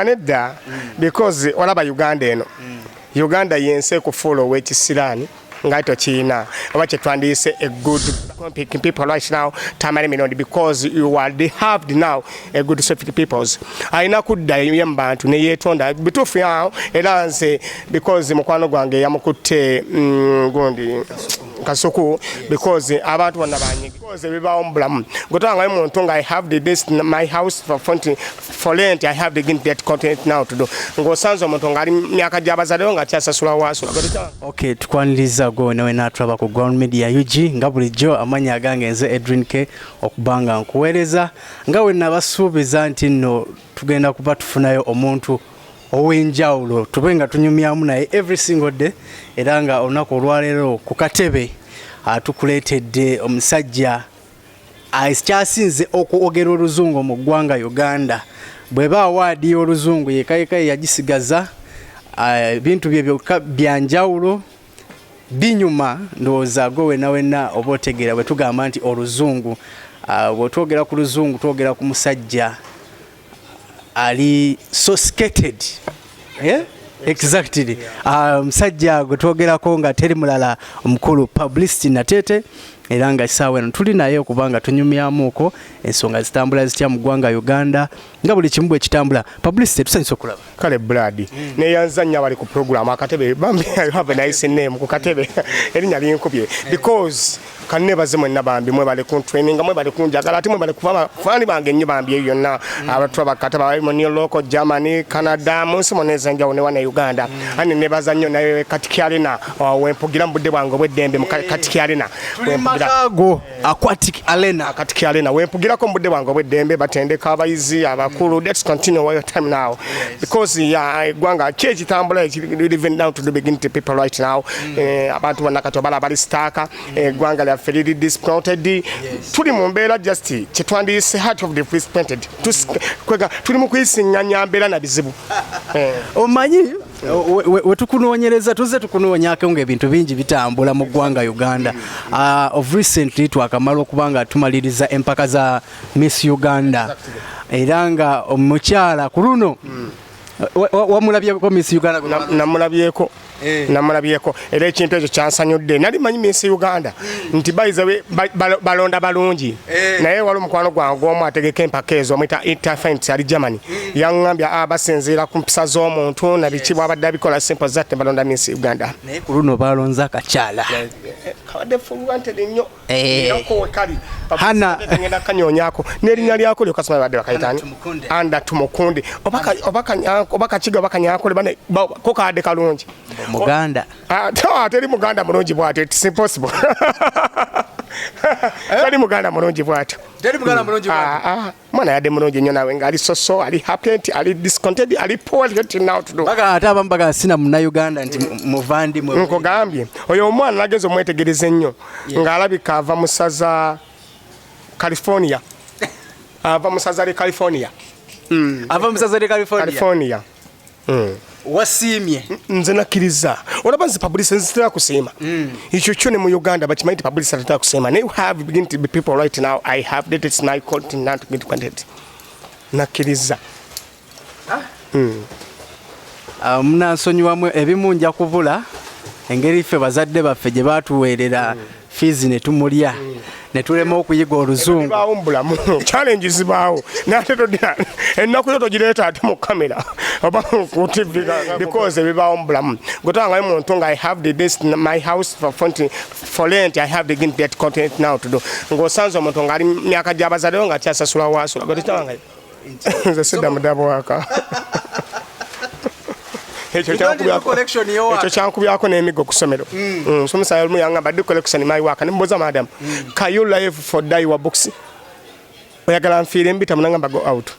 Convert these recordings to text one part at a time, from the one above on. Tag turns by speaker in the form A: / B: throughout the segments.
A: Nedda because olaba Uganda eno. Uganda yense kufollow wekisirani ngaito china abache twandise a good people right now Tamale mirundi because you are they have now a good sophisticated peoples aina kudda yembantu ne yetonda bitufu yao era nze because mukwano gwange yamukutte gundi kasuku because abantu bonna banyi because bibawo mbulamu gotanga muntu nga I have this my house for rent I have the get content now to do ngo sanzo muntu ngali myaka jabazalewo nga kyasasula waso.
B: Okay, tukwaniriza go nawe natraba ku Ground Media UG nga bulijjo amanya agange nze Edwin K okubanga nkuweereza nga we nabasuubiza nti nno tugenda kuba tufunayo omuntu owenjawulo tubenga tunyumyamu naye every single day era nga olunaku olwaleero ku katebe tukuleetedde omusajja akyasinze okwogera oluzungu mu ggwanga Uganda bweba awaadi oluzungu yekayekaye yagisigaza bintu bye byokka byanjawulo binyuma ndowooza go wenna oba otegeera bwe tugamba nti oluzungu bw'otwogera ku luzungu twogera ku musajja ali sophisticated. Yeah? Exactly. Musajja gwe twogerako nga teri mulala omukulu Publicity natete era nga kisaawe eno tuli naye okubanga tunyumyamuuko ensonga zitambula zitya mu ggwanga Uganda nga buli kimu bwe kitambula. Publicity tusanyusa okulaba.
A: Kale Brad neyanzanya bali ku program akatebe bambi I have a nice name ku katebe erinnya linkubye because kanne bazimwe nabambi mwe bali ku training mwe bali kunjagala ati mwe bali kuva fani bange nnyo bambi eyo yonna abatwa bakataba bali mu local Germany Canada munsi moneza njawone wana Uganda ani ne bazannyo naye katikyalina wempugira mu budde bwange obweddembe mu katikyalina
B: Makago aquatic arena
A: katiki arena wempugira ko mbudde bwange obweddembe batendeka abayizi abakulu. Let's continue your time now because gwanga chechi tambula living down to the beginning to people right now abantu banakato bala bali staka gwanga la ferili discounted tuli mu mbeera just kitwandise heart of the disappointed tuli mu kwisinyanya mbeera na bizibu
B: omanyi wetukunoonyereza tuze tukunoonyako ng'ebintu bingi bitambula mu ggwanga Uganda. Of recently twakamala okubanga tumaliriza empaka za Miss Uganda era nga omukyala ku luno wamulabyeko Miss Uganda. Namulabyeko era ekintu ekyo kyansanyudde nali manyi Miss Uganda nti bayiza balonda balungi naye wali omukwano gwange omu ategeka empaka ezo omuyita interference ali Germany yaŋŋambya basinziira ku mpisa z'omuntu nabiki bwabadde abikola simple zatte balonda Miss Uganda naye ku luno balonza akakyala
A: kawadde fulwanted nnyo kali
B: Hana
A: ngenda kanyoonyako n'erinnya lyako lyo kasoma badde bakayitani anda tumukunde obaka kiga bakanyako bane ko kadde kalungi
B: Muganda
A: teri Muganda mulungi bwatyo it's impossible teri Muganda mulungi bwatyo mwana yadde mulungi nnyo nawe nga ali soso ali happy ali discontented ali poor now to do
B: baga ataba mbaga sina muna Uganda nti muvandi mwe
A: nkogambye oyo omwana nagezo mwetegereze nnyo ng'alabika ava mu saza California ava mu saza California
B: ava mu saza California wasimye
A: nze nakkiriza olaba nze Publicity nzitera kusiima ekyo kyo ne mu Uganda bakimanyi Publicity atera kusiima you have begin to be people right now I have that it's my continent to get content nakkiriza
B: munansonyiwamu ebimu nja kubula engeri ffe bazadde baffe gye baatuweerera fees ne tumulya ne tulema okuyiga oluzungu
A: baawo mbulamu challenges zibaawo nate todira ennaku yo togireeta ate mu kamera oba ku TV because bibaawo mbulamu gotanga muntu nga I have this my house for rent I have the get content now to do ng'osanze omuntu nga ali myaka gy'abazalewo nga kyasasula waasula gotitanga nze sidda mudabo waka ekyo kyankubyako n'emigo ku ssomero omusomesa olumu yaŋŋamba ddi collection my work ne mbuuza madam can you live for die your books oyagala nfiire mbita munangamba go out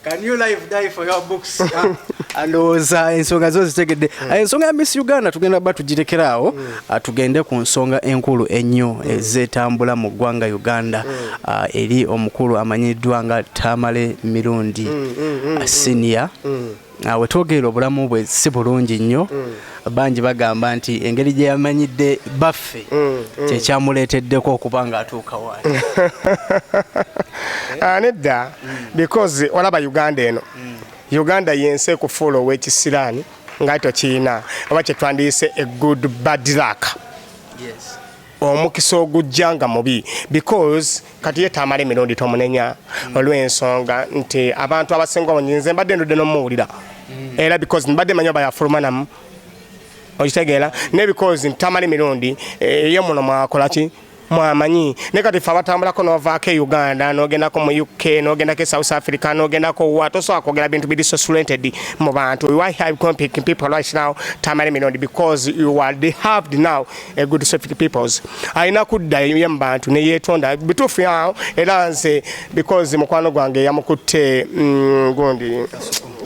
B: can you live die for your books andowooza ensonga zo zitegedde ensonga ya Miss Uganda tugenda ba tugirekeraawo tugende ku nsonga enkulu ennyo ezeetambula mu ggwanga Uganda eri omukulu amanyiddwa nga Tamale mirundi senior wetwogera obulamu bwe si bulungi nnyo bangi bagamba nti engeri gye yamanyidde baffe kyekyamuleeteddeko okuba ng'atuuka waani.
A: Nedda because olaba Uganda eno Uganda yense kufuula ow'ekisiraani nga tokiina oba kyetwandiyise a good bad luck.
B: Yes.
A: Omukisa ogujja nga mubi because kati ye Tamale mirundi tomunenya olw'ensonga nti abantu abasinga onyinze mbadde ndudde n'omuwulira era because mbadde manyi bayafulumanamu okitegeera ne because Tamale mirundi ye muno mwakolaki mwamanyi ne kati fe abatambulako n'ovaako e Uganda n'ogendako mu UK n'ogendako e South Africa n'ogendako wa tosobola kwogera bintu biri sosulated mu bantu. Why have competing people right now Tamale mirundi because you are they have now a good safety peoples alina kudda ye mu bantu ne yeetonda bituufu yawo era nze because mukwano gwange yamukutte gundi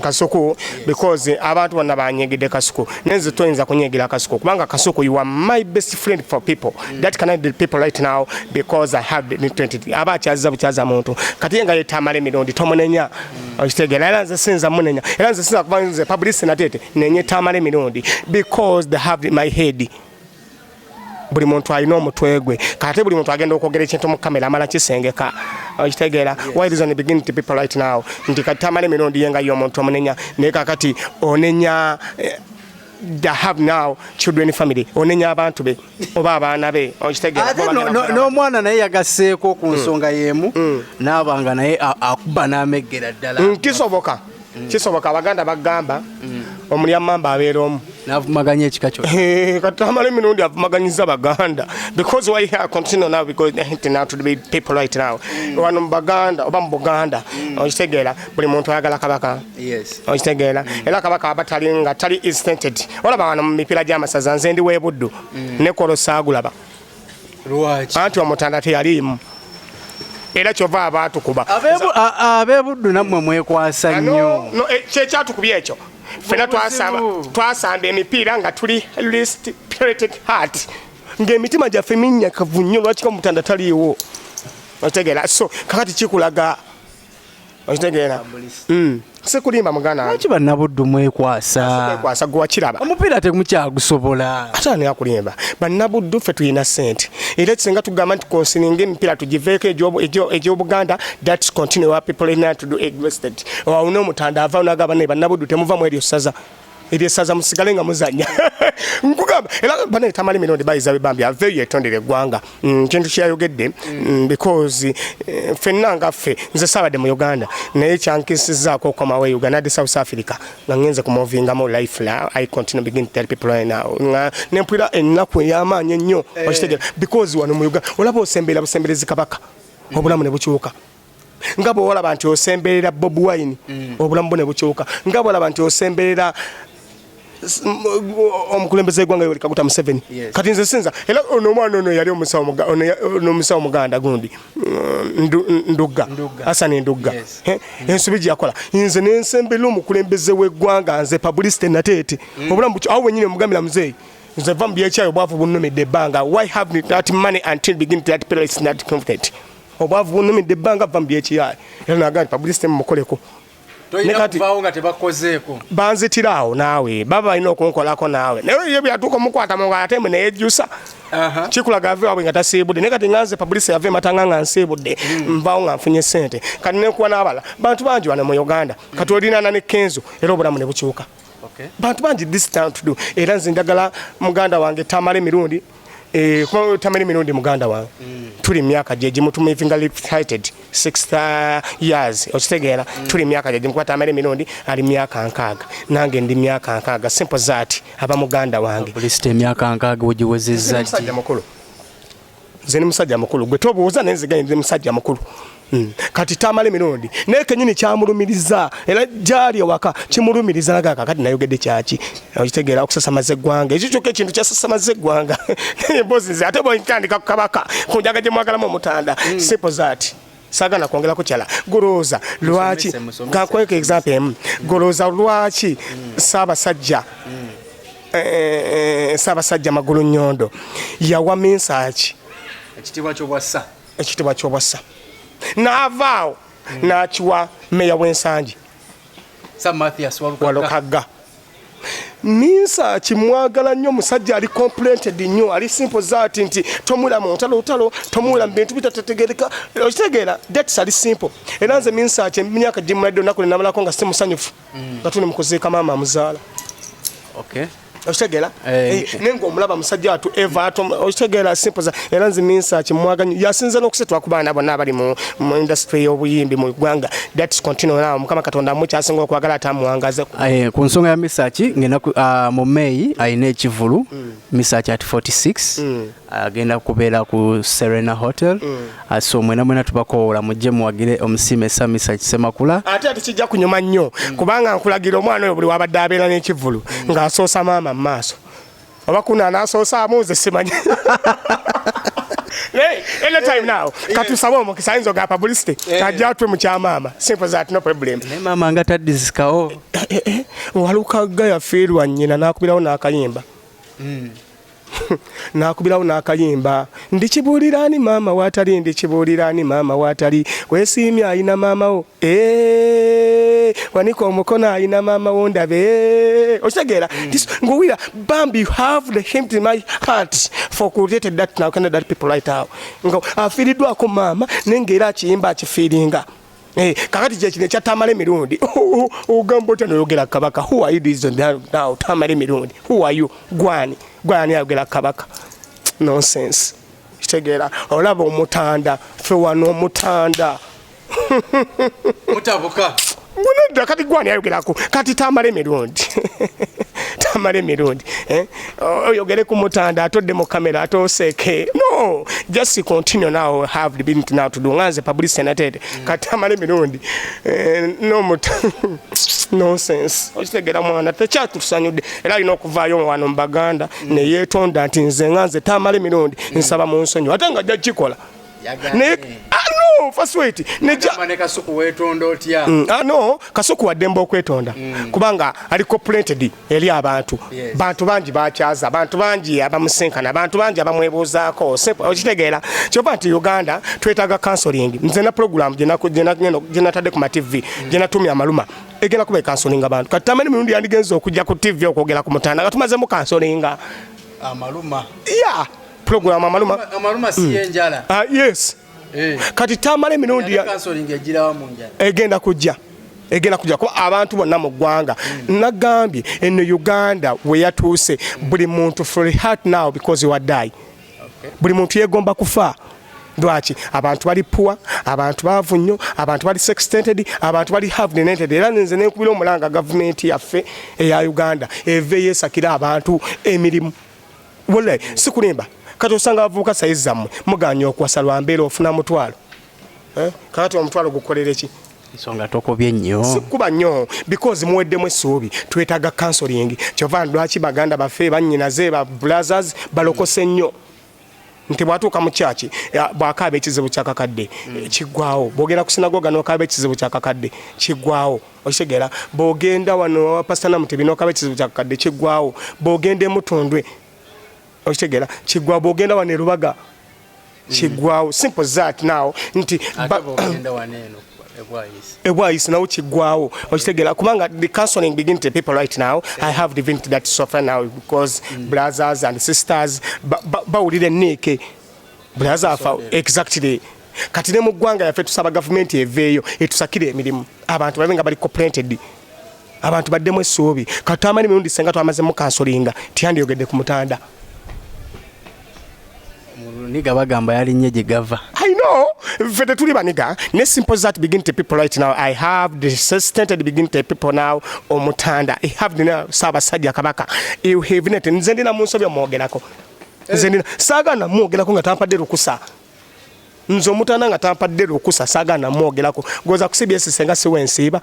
A: Kasuku because abantu bonna banyegedde Kasuku nenze toyinza kunyegira Kasuku kubanga Kasuku you are my best friend for people that can the people right now because I have the identity aba kyaza bukyaza muntu kati nga ye Tamale mirundi tomunenya okitegera era nze sinza munenya era nze sinza kubanze publicity natete nenye Tamale mirundi because they have my head buli muntu alina omutwe gwe kate buli muntu agenda okwogera ekintu mu kamera amala kisengeka okitegeera why is on the beginning to people right now nti kati Tamale mirundi yenga yo omuntu omunenya naye kakati onenya they have now children family onenya abantu be oba abaana be okitegeera
B: n'omwana naye yagasseeko ku nsonga y'emu n'abanga naye akuba n'ameggera ddala kisoboka abaganda bagamba omulyamamba abeera omu n'avumaganya ekika kyo
A: kati Tamale mirundi avumaganyiza baganda because why here continue now because now to be people right now wano mu baganda oba mu Buganda okitegeera buli muntu ayagala kabaka okitegeera era kabaka abatali nga tali instanted olaba wano mu mipiira gy'amasaza nze ndi w'ebuddu ne kolo saagulaba
B: lwaki
A: anti omutanda teyaliimu era kyova abatukuba
B: ab'ebuddu nammwe mwekwasa nnyo
A: kyekyatukubya ekyo fena twasamba emipiira nga tuli list pirated heart ng'emitima gyaffe minyakavu nnyo lwakika omutanda taliiwo okitegeera so kakati kikulaga okitegeera sekulimba muganda
B: lwaki bannabuddu mwekwasa
A: gwakiraba
B: omupiira temukyagusobola
A: ate ani akulimba bannabuddu ffe tulina ssente era kisenga tugamba nti konsininga emipiira tugiveeko egy'obuganda that continue our people in to do existed wawuna omutanda ava nagamba naye bannabuddu temuvamu eryo ssaza ebyesaza musigale nga muzanya nkugamba era bana Tamale mirundi bayiza bibambi ave yetondere eggwanga kintu kyayogedde because fenna nga ffe nze saabadde mu Uganda naye kyankisizaako okomawo Uganda de South Africa nga ngenze kumuvinga mu life la I continue begin to tell people right now nempulira ennaku ey'amaanyi ennyo okitegeera because wano mu Uganda olaba osembeera busemberezi kabaka obulamu ne bukyuka nga bw'olaba nti osemberera Bob Wine obulamu bwo ne bukyuka nga bw'olaba nti osemberera omukulembeze gwanga Yoweri Kaguta Museveni kati nze sinza era omwana ono yali omusawo muganda gundi Ndugga Hassan Ndugga ensobi gyakola nze nensembera omukulembeze w'eggwanga nze publicity natete obulamu awo wenyine omugamira muzeeyi nze va mu byekyayo bwavu bunnumidde ebbanga why have that money until begin that period is not confident obwavu bunnumidde ebbanga va mu byekyayo era nagamba publicity mumukoleko banzitirawo naawe baba balina okunkolako naawe naye ye byatuuka omukwata mu ate mwe neyejjusa kikulaga ave wabwe nga tasiibudde naye kati nganze publicity ave matanga nga nsiibudde nvaawo nga nfunye ssente kati nekuwa n'abala bantu bangi wano mu Uganda kati olinana ne Kenzo era obulamu ne bukyuka bantu bangi this time to do era nze njagala muganda wange Tamale mirundi Tamale mirundi muganda wange tuli myaka gyegimu tumivinga lifted 6 years okitegeera tuli myaka gyegimu kuba Tamale mirundi ali myaka 6 nange ndi myaka 6 simple that aba muganda wange
B: publicity emyaka 6 ogiwezezza
A: musajja mukulu nze ni musajja mukulu gwe tobuuza nenziganye ndi musajja mukulu kati Tamale mirundi naye kenyini kyamulumiriza era gyali ewaka kimulumiriza nagaka kati nayogedde kyaki okitegeera okusasamaza eggwanga ekyo kyokka ekintu kyasasamaza eggwanga embozi nze ate bwentandika ku kabaka kunjaga gye mwagalamu omutanda simple that sagana kwongerako kyala golooza lwaki kankweka example emu golooza lwaki Ssaabasajja Magulu Nnyondo yawa Minsaki ekitiibwa ky'obwassa n'avaawo n'akiwa meya w'ensangi
B: Sam Mathias
A: Walukagga Minsa kimwagala nnyo musajja ali complimented nnyo ali simple zati nti tomula mu ntalo tomula bintu bitategereka okitegeera that's ali simple era nze Minsa myaka gimulidde nakule namalako nga simusanyufu nga tuli mu kuziika maama muzaala
B: okay
A: okitegeera nengo omulaba musajja atu eva atom okitegeera simple za era nze Minsa kimwagala yasinza n'okusetwa ku baana bonna abali mu industry y'obuyimbi mu ggwanga that's continue now mukama katonda mu kyasinga okwagala atamuwangaze
B: ku nsonga ya Misaki ngenda mu May ayina ekivulu Misaki at 46 agenda kubeera ku Serena Hotel so mwena tubakoola mujje muwagire omusime sa Misaki Semakula
A: ate kijja kunyuma nnyo kubanga nkulagira omwana oyo buli wabadde abeera n'ekivulu ng'asoosa maama maaso oba kuna anasoosa amuze simanyi anytime now katusaba omukisa ayinza ga publicity kajja atwe mu kyamaama simple that no problem
B: ne maama nga tadizikawo
A: Walukagga yafiirwa nnyina n'akubirawo n'akayimba nakubirawo n'akayimba ndikibuuliraani maama waatali ndikibuuliraani maama waatali weesiimye ayina maamawo wanika omukono ayina maamawo ndabe okitegeera ngowira Bambi you have the hymn in my heart for created that now kind of that people right now nga afiiriddwako maama nengeera akiyimba akifiiringa kakati kyekino ekya Tamale mirundi ogamba otya noyogera kabaka who are you this now Tamale mirundi who are you gwani ayogera kabaka nonsense kitegeera olaba omutanda fe wano omutanda
B: mutabuka
A: munodda kati gwani ayogerako kati Tamale mirundi Tamale mirundi oyogere ku mutanda atodde mu kamera atoseke no just continue now have the been now to do nganze publicity and kati Tamale mirundi no nonsense okitegera mwana tekyatusanyudde era alina okuvaayo wano mu Baganda ne yeetonda nti nze nganze Tamale mirundi nsaba mu nsonyi ate nga ajja kikola no first wait
B: ne kasuku weetonda otya
A: no kasuku waddemba okwetonda kubanga ali complimented eri abantu bantu bangi bakyaza abantu bangi abamusinkana abantu bangi abamwebuuzaako okitegeera kyova nti Uganda twetaaga counseling nze na program gye natadde ku ma TV gye natumya amaluma egenda kuba counseling abantu kati Tamale mirundi yandigenza okujja ku TV okwogera ku mutanda nga tumazemu counseling
B: amaluma
A: program
B: amaluma si enjala
A: yes kati Tamale mirundi egenda kujja kuba abantu bonna mu ggwanga nagambye eno Uganda we yatuuse buli muntu for heart now because you are die buli muntu yegomba kufa lwaki abantu bali poor abantu baavu nnyo abantu bali sextented abantu bali have neneted era nze nekubira omulanga government yaffe eya Uganda eve yesakira abantu emirimu wole sikulimba kati osanga avuka saizi zammwe muganya okuwasa lwambeera ofuna mutwalo kakati omutwalo gukolere ki
B: nsonga tokobye nnyo
A: sikuba nnyo because muweddemu essuubi twetaaga counseling kyova lwaki baganda baffe bannyinaze ba brothers balokose nnyo nti bwatuuka mu kyaki bwakaaba ekizibu kyakakadde kiggwawo bwogenda ku sinagoga n'okaaba ekizibu kyakakadde kiggwawo okitegeera bwogenda wano pasita Namutebi n'okaaba ekizibu kyakakadde kiggwawo bwogenda emutundwe okitegeera kiggwawo bwogenda wano Lubaga kiggwawo simple that now nti ebwayisi nawo kiggwawo okitegeera kubanga the counseling begin to people right now I have the event that suffer now because brothers and sisters bawulire neke brothers afa exactly kati ne mu ggwanga yaffe tusaba government eveeyo etusakire emirimu abantu babe nga bali complimented abantu baddemu essuubi kati Tamale mirundi senga twamaze mu counseling tiyandiyogedde ku mutanda
B: niga bagamba yali nnye gye gava
A: I know fete tuli baniga ne simple that begin to people right now I have the assistant begin to people now omutanda I have the Ssaabasajja Kabaka you have net nze ndina mu nsobya mwogerako nze ndina saagana mwogerako nga tampadde lukusa nze omutanda nga tampadde lukusa saagana mwogerako goza ku CBS senga siwensiiba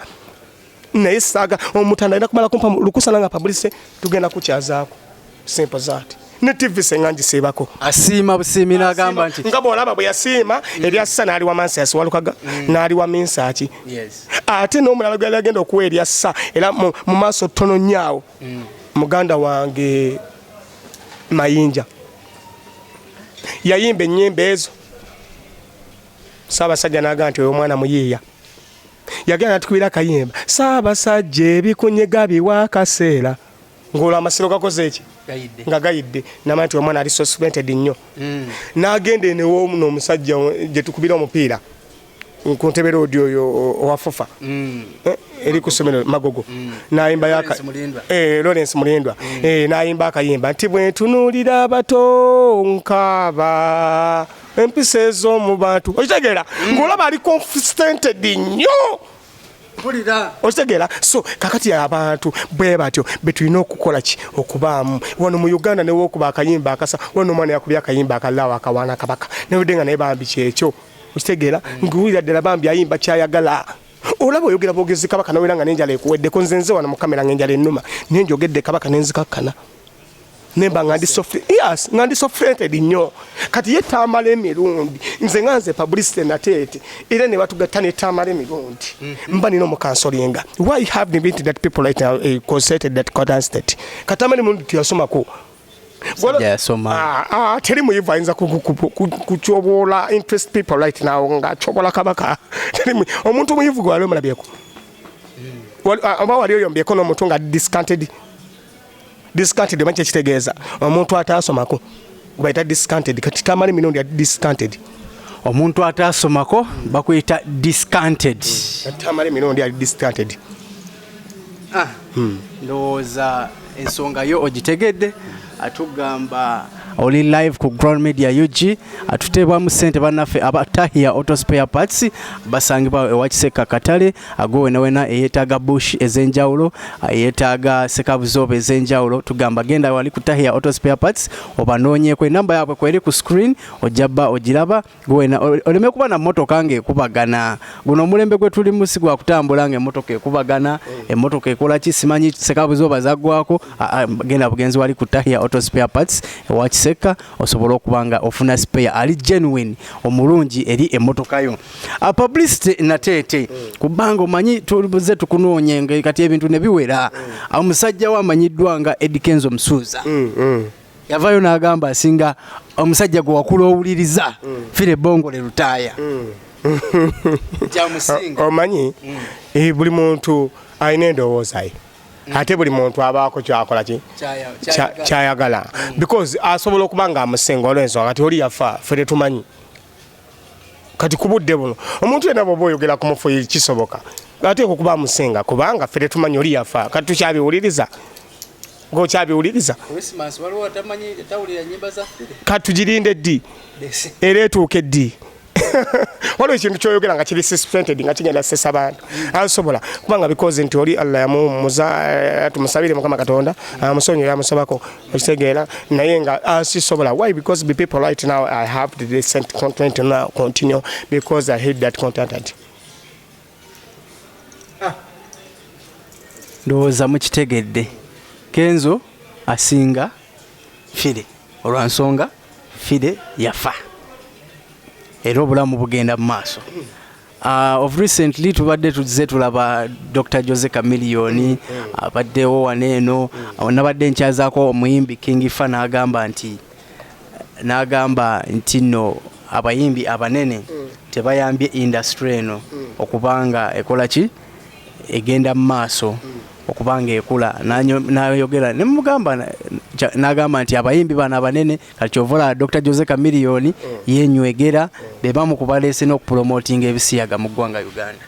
A: naye saaga omutanda alina kumala kumpa lukusa nanga publicity tugenda kukyazaako simple that ne TV senganji sebako
B: asiima busiimi n'agamba nti
A: nga bw'olaba bwe yasiima eryassa n'ali wa Mansi Walukaga n'ali wa Minsaki ate n'omulala gwe agenda okuwa eryassa era mu maaso ttono nnyo muganda wange Mayinja yayimba ennyimba ezo Ssaabasajja n'agamba nti oyo omwana muyiiya yagenda natukubira kayimba Ssaabasajja ebikunyega biwa kaseera ng'olwo amasiro gakoze eki nga gayidde namanya nti omwana ali suspended nnyo n'agenda newo n'omusajja gye tukubira omupiira ku ntebe roodi oyo owafufa eri ku ssomero Magogo n'ayimba Lawrence Mulindwa n'ayimba akayimba nti bwe ntunuulira abato nkaaba empisa ez'omu bantu okitegeera ng'olaba ali consistented nnyo okitegeera so kakati abantu bwe batyo betulina okukola ki okubaamu wano mu Uganda newo okuba akayimba akasa wano omwana yakubye akayimba akalaawo akawaana kabaka nebudde nga naye bambi kyekyo okitegeera nguwulira ddala bambi ayimba kyayagala olaba oyogera bwogezi kabaka nawera nga n'enjala ekuweddeko nze wano mu kamera ng'enjala ennuma naye njogedde kabaka nenzikakkana nemba nga ndi sofrented nnyo kati ye Tamale mirundi nze nga nze Publicity nateete era ne batugatta ne Tamale mirundi mba nina omukansolinga why have the meeting that people right now concerted that Cotton State Tamale mirundi tiyasomako teri muyivu ayinza kukyoboola interest people right now nga kyobola kabaka omuntu muyivu gwe wali omulabyeko oba wali oyombyeko n'omuntu nga discounted manyi kitegeeza omuntu ataasomako bayita discounted kati Tamale mirundi ya discounted
B: omuntu ataasomako bakuyita discounted
A: Tamale mirundi ya discounted
B: ndowooza ensonga yo ogitegedde atugamba oli live ku Ground Media UG atuteebwamu ssente bannaffe abatahia auto spare parts basangibwa ewakiseka katale agowena eyeetaaga bush ez'enjawulo eyeetaaga sekabuzoba ez'enjawulo tugamba genda wali kutahia auto spare parts obanoonyeeko enamba yaabwe kweri ku screen ojjabba ogiraba gowena oleme kuba na mmotoka ng'ekubagana guno omulembe gwe tuli musi gwa kutambula ng'emmotoka ekubagana emmotoka ekola ki simanyi sekabuzoba zaggwako genda bugenzi wali kutahia auto spare parts ewakiseka osobola okubanga ofuna spare ali genuine omulungi eri emmotoka yo Publicity nateete kubanga omanyi tulibuze tukunoonye kati ebintu ne biwera omusajja wamanyiddwa nga Eddie Kenzo Musuuza yavayo n'agamba asinga omusajja gwe wakula owuliriza fire bongo le lutaaya jamusinga
A: omanyi buli muntu alina endowooza ye ate buli muntu abaako kyakola ki kyayagala because asobola okuba nga amusenga olw'ensonga kati oli yafa ffe tetumanyi kati ku budde buno omuntu yenna bw'oba oyogera ku mufu kisoboka ateeka okuba amusenga kubanga ffe tetumanyi oli yafa kati tukyabiwuliriza ng'okyabiwuliriza kati tugirinde ddi era etuuke ddi waliwo ekintu kyoyogera nga kiri suspended nga kigenda sesa bantu asobola kubanga because nti oli Allah yamuza tumusabire Mukama Katonda amusonyiwe yamusabako okitegeera naye nga asisobola why because the people right now I have the decent content now continue because I hate that content
B: ndowooza mukitegedde Kenzo asinga fire olwansonga fire yafa era obulamu bugenda mu maaso of recently tubadde tuzze tulaba Dr. Jose Chameleone abaddewo waneeno nabadde nkyazaako omuyimbi King Fa n'agamba nti nno abayimbi abanene tebayambye industry eno okubanga ekola ki egenda mu maaso okubanga ekula n'ayogera ne mugamba n'agamba nti abayimbi bano abanene kati kyovola Dr. Jose Chameleone yenywegera be bamu kubaleese n'okupromotinga ebisiyaga mu ggwanga Uganda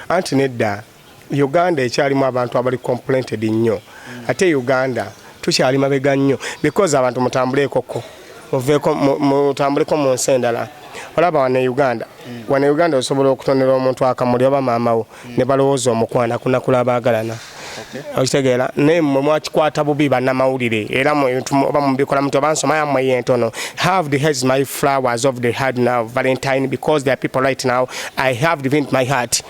A: anti nedda Uganda ekyalimu abantu abali complainted nnyo ate Uganda tukyali mabega nnyo because abantu mutambulekoko oveeko mutambuleko mu nsi endala olaba wane Uganda osobola okutonera omuntu akamuli oba maamawo ne balowooza omukwana kunakula abaagalana okitegeera naye mmwe mwakikwata bubi bannamawulire era oba mubikola muti oba nsoma yammwe yentono have the heads my flowers of the heart now Valentine because there are people right now I have the in my heart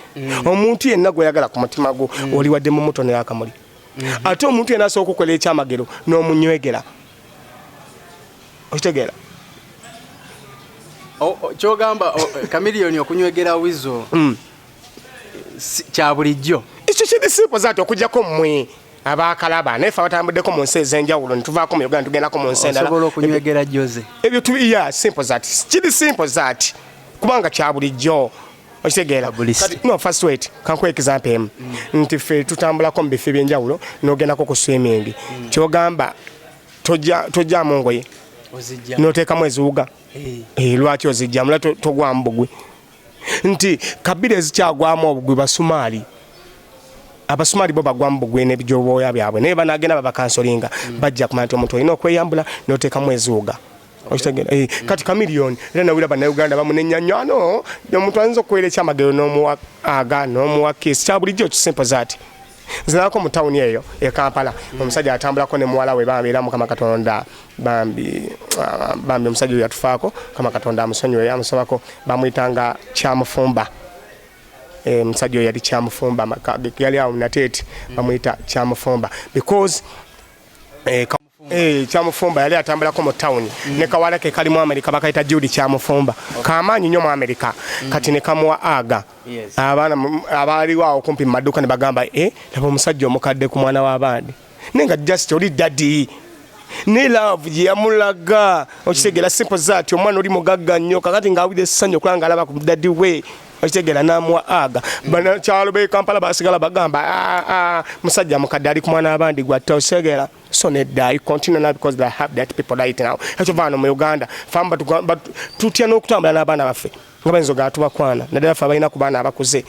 A: omuntu yenna gweyagala ku mutima gwo oli wadde mu mutonera akamuli ate omuntu yenna asobola okukola ekyamagero n'omunywegera okitegeera
B: kyogamba Chameleone okunywegera wizo kya bulijjo
A: ekyo kiri simple zati okujjako mmwe abakalaba naye ffe abatambuddeko mu nsi ez'enjawulo ne tuvaako mu Uganda tugendako mu nsi endala
B: osobola okunywegera Jose
A: ebyo simple zati kiri simple zati kubanga kya bulijjo okitegeera no first wait kankuwa example emu nti ffe tutambulako mu bifo ebyenjawulo n'ogendako ku swimming kyogamba tojjaamu ngoye n'oteekamu eziwuga lwaki ozijjamu la togwamu bugwi nti kabiri ezikyagwamu obugwi basumaali abasumaali bo bagwamu bugwi n'ebijobooya byabwe naye banagenda babakansolinga bajja kumanya nti omuntu olina okweyambula n'oteekamu eziwuga kati kamiliyoni era nawulira bannayuganda bamunennyanyano omuntu ayinza okuweera ekyamagero n'omuwa aga n'omuwa kiisi kya bulijjo kisimpo zaati nzinako mu tawuni eyo e Kampala omusajja atambulako ne muwala we babeera mukama katonda bambi omusajja oyo yatufaako kama katonda amusonyiwe yamusabako bamuyitanga Kyamufumba omusajja oyo yali Kyamufumba yali awo nateeti bamuyita Kyamufumba because Kyamufumba yali atambulako mu tawuni ne kawala ke kali mu Amerika bakayita Judy Kyamufumba kamaanyi nnyo mu Amerika kati ne kamuwa aga abaana abaaliwo awo kumpi mu maduuka ne bagamba laba omusajja omukadde ku mwana w'abandi nenga just oli daddy ne love yamulaga okitegeera simple zaati omwana oli mugagga nnyo kakati ng'awulira essanyu okulanga alaba ku daddy we okitegeera n'amuwa aga banakyalo b'e Kampala basigala bagamba musajja mukadde ali ku mwana w'abandi gwatta okitegeera so nedda I continue now because they have that people right now ekyo vaano mu Uganda famba tutya n'okutambula n'abaana baffe nga bayinza ogaa tubakwana naddala ffe abalina ku baana abakuze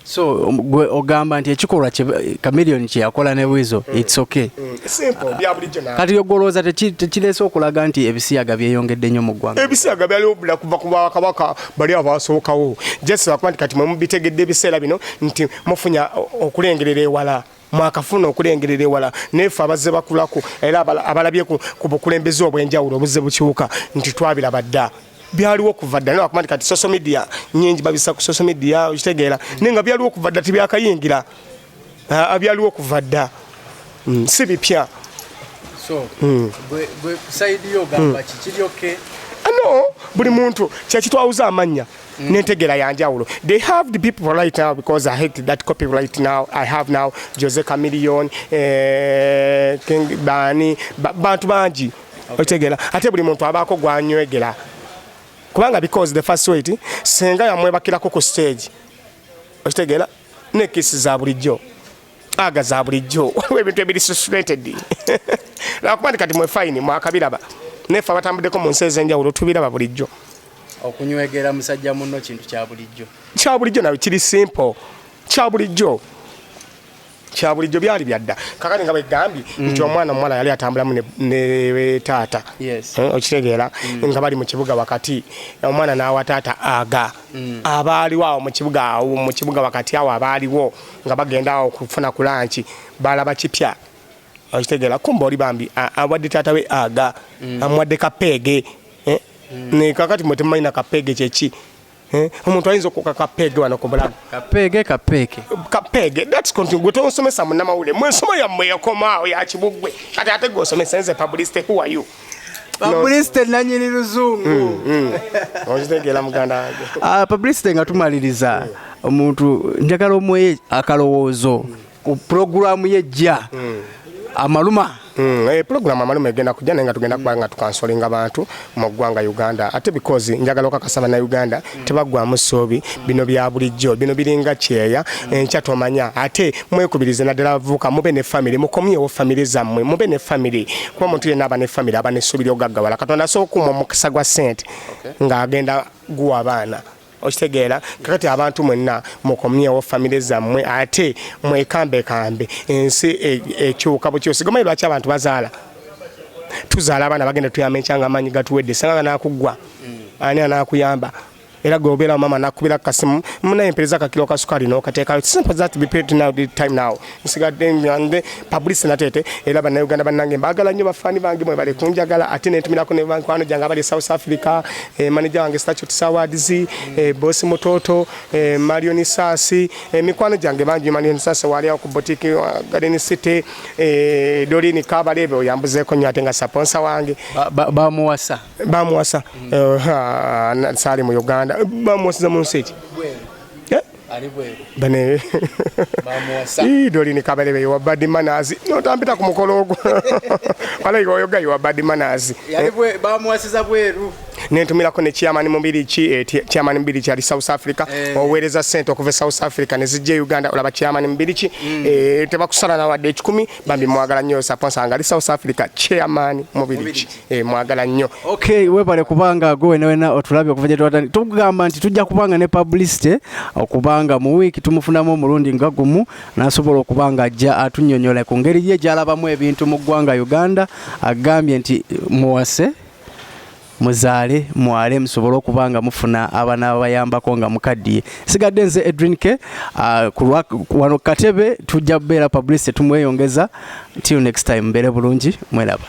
B: so gwe ogamba nti ekikolwa Chameleone kye yakola ne Weasel it's okay
A: simple bya bulijjo na
B: kati ogolooza tekireese okulaga nti ebisiyaga byeyongedde nnyo mu ggwanga
A: ebisiyaga byaliwo bula kuva ku bakabaka bali abasookawo just bakuba nti kati mwe mubitegedde ebiseera bino nti mufunya okulengerera ewala mwakafuna okulengerera ewala nefe abazze bakulako era abalabye ku bukulembeze obw'enjawulo obuzze bukyuka nti twabiraba dda byaliwo okuva dda naye kati social media nyingi babisa ku social media okitegeera naye nga byaliwo okuva dda tibyakayingira byaliwo okuva dda si bipya
B: so gwe saidi yo gamba kikiri okay
A: no buli muntu kyekitwawuza amanya n'entegeera yanjawulo they have the people right now because I hate that copy right now I have now Jose Chameleone King Bani bantu bangi okitegeera ate buli muntu abaako gwanywegera kubanga because the first weight senga yamwebakirako ku stage okitegeera ne kisi za bulijjo aga za bulijjo ebintu ebiri suspended nakuba kati mwe fine mwakabiraba nefa batambuddeko mu nsi ez'enjawulo tubiraba bulijjo
B: okunywegera musajja munno kintu kya
A: bulijjo nawe kiri simple kya bulijjo byali byadda kakati nga bwegambye nti omwana omuwala yali atambulamu ne taata okitegeera nga bali mu kibuga wakati omwana n'awa taata aga abaaliwo awo mu kibuga wakati awo abaaliwo nga bagenda awo kufuna ku lanchi balaba kipya okitegeera kumba oli bambi awadde taata we aga amuwadde kapeege ne kakati mwe temumalina kapeege kyeki omuntu ayinza okuka kapeege wano ku bulago kapeege that's continue gwe tosomesa munnamawulire mwensoma yammwe yakomaawo yakibugwe kati ate gwe osomesa nze publicity who are you
B: publicity nanyini luzungu
A: okitegeera muganda wange
B: publicity nga tumaliriza omuntu njagala omwe akalowoozo ku programu yejja amaluma
A: program amaluma egenda kujja naye nga tugenda kuba nga tukansolinga abantu mu ggwanga Uganda ate because njagala okakasaba na Uganda tebaggwamu soobi bino bya bulijjo bino biringa kyeya enkya tomanya ate mwekubirize naddala abavubuka mube ne family mukomyewo family zammwe mube ne family kuba omuntu yenna aba ne family aba nesuubira okugaggawala Katonda asobola okuuma omukisa gwa ssente ng'agenda guwa abaana okitegeera kakati abantu mwenna mukomyewo family zammwe ate mwekambe ensi ekyuka bukyusi gomanyi lwaki abantu bazaala tuzaala abaana bagenda tuyamba enkyanga amaanyi gatuwedde sanga nakuggwa ani anakuyamba era gobeera mama nakubira kasimu munaye mpereza kakiro kasukali n'okateekayo simple that be paid now the time now nsigadde ngande publicity natete era bannayuganda bannange mbagala nnyo bafaani bange mwe bali kunjagala ate nentumirako ne bankwano gyange abali South Africa manager wange Statute Sawards boss Mutoto Marion Sasi mikwano gyange bangi Marion Sasi wali ku boutique Garden City Dolini Kabalebe oyambuzeeko nnyo ate nga sponsor wange
B: bamuwasa
A: sali mu Uganda bamuwasiza mu nsi
B: ali bweru
A: bane
B: bamuwasa yali bamuwasiza bweru
A: nentumirako ne chairman Mubiriki chairman Mubiriki ali South Africa owereza sente okuva South Africa ne zijje Uganda olaba chairman Mubiriki tebakusala na wadde 10 bambi mwagala nnyo sponsor ngali South Africa chairman Mubiriki mwagala nnyo.
B: Okay, webale kubanga go wena otulabye okuva gye twatandika tugamba nti tujja kubanga ne publicity okubanga mu week tumufunamu omulundi nga gumu nasobola okubanga ajja atunnyonnyola ku ngeri ye gyalabamu ebintu mu ggwanga Uganda agambye nti muwase muzaale mwale musobole okubanga mufuna abaana abayambako nga mukaddiye. Sigadde nze Edwin K wano katebe tujja kubeera publicity tumweyongeza. Till next time mbeere bulungi mweraba.